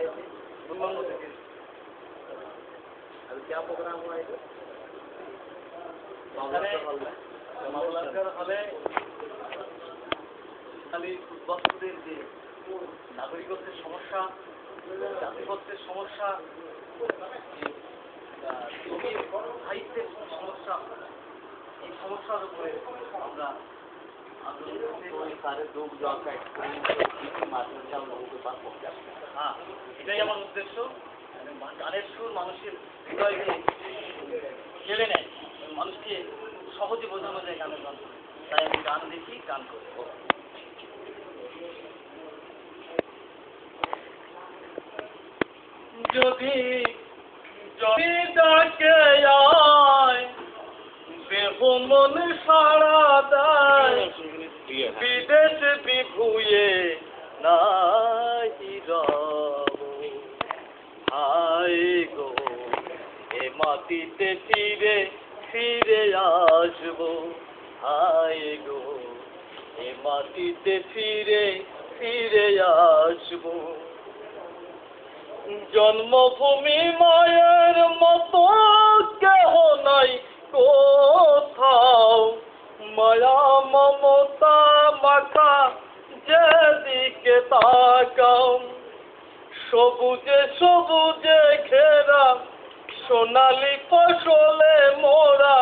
आए थे उमंग से। अभी क्या प्रोग्राम हुआ है? মামলার হলে খালি উদ্বাস্তুদের যে নাগরিকত্বের সমস্যা, জাতিপত্রের সমস্যা, সাহিত্যের সমস্যা, এই সমস্যার উপরে আমরা হ্যাঁ, এটাই আমার উদ্দেশ্য। গানের সুর মানুষের হৃদয়কে কেড়ে নেয়, মানুষকে সহজে বোঝানো যায় গানের মাধ্যমে। তাই আমি গান দেখি, গান করি। যদি যদি ডাকে আয় দেহ মন সাড়া দেয়, বিদেশ বিভুয়ে নাই রব। হায় গো এ মাটিতে ফিরে ফিরে আসবো, হায় গো এ মাটিতে ফিরে ফিরে আসবো। জন্মভূমি মায়ের মতো কেহ নাই কোথাও, মায়া মমতা মাখা যেদিকে তাকাও। সবুজে সবুজে ঘেরা সোনালি ফসলে মোরা,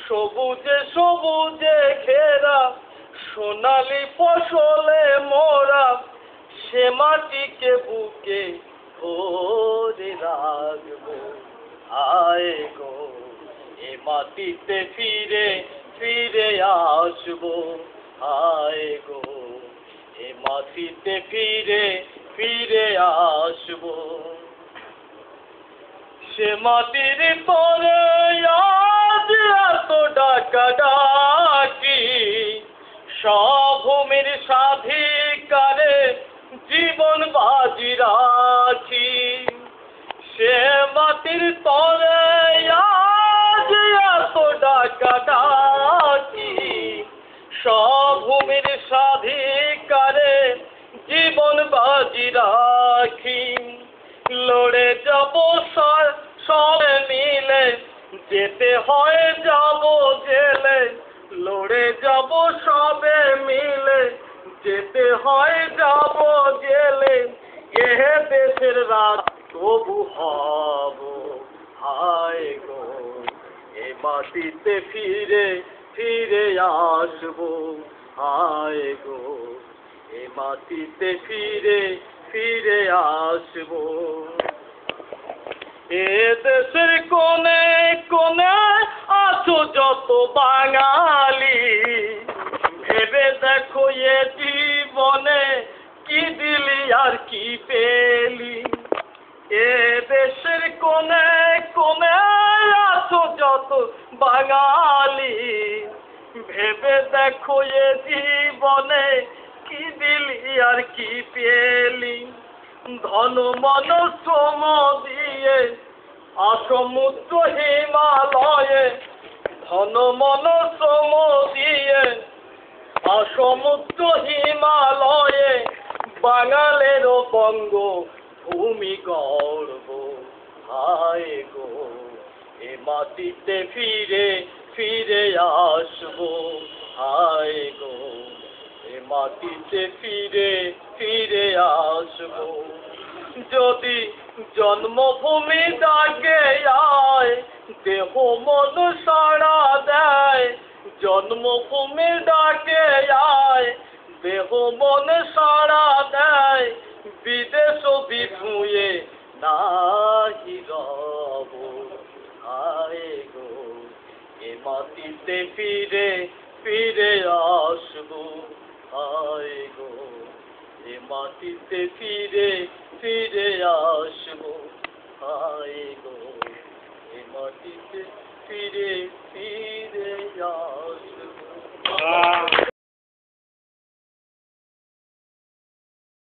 সবুজে সবুজে ঘেরা সোনালি ফসলে মোরা, সে মাটিকে বুকে ধরে রাখবো। আয় গো এ মাটিতে ফিরে ফিরে আসবো, আয় গো এ মাটিতে ফিরে ফিরে আসবো। সে মাটির পরে আজ এত ডাকা ডাকি, সভূমির স্বাধিকারে জীবন বাজি রাখি। সে মাটির তরে আজ এত ডাকা ডাকি, সভূমির স্বাধিকারে জীবন বাজি রাখি। লড়ে যাব সবে মিলে, যেতে হয় যাব জেলে। লড়ে যাব সবে মিলে, যেতে হয় যাব জেলে। এ দেশের রাত তবু হব, হায় গো এ মাটিতে ফিরে ফিরে আসবো, হায় গো এ মাটিতে ফিরে ফিরে আসবো। এ দেশের কোনে কোনে আছো যত বাঙালি, ভেবে দেখো এ জীবনে কি দিলি আর কি পেলি। এ দেশের কোনে কোনে আছো যত বাঙালি, ভেবে দেখো এ জীবনে কি দিলি আর কি পেলি। ধন মন শ্রম দিয়ে আসমুদ্র হিমালয়ে, ধন মন শ্রম দিয়ে আসমুদ্র হিমালয়ে, বাঙালেরও বঙ্গ ভূমি গর্ব। হায় গো এ মাটিতে ফিরে ফিরে আসবো, হায় গো এ মাটিতে ফিরে ফিরে আসবো। যদি জন্মভূমি ডাকে আয় দেহ মন সাড়া দেয়, জন্মভূমি ডাকে আয় দেহ মন সাড়া দেয়, বিদেশ বিভুয়ে নাহি রব। হায় গো এ মাটিতে ফিরে ফিরে আসবো, হায় গো এ মাটিতে ফিরে ফিরে আসবো, হায় গো এ মাটিতে ফিরে ফিরে আসবো।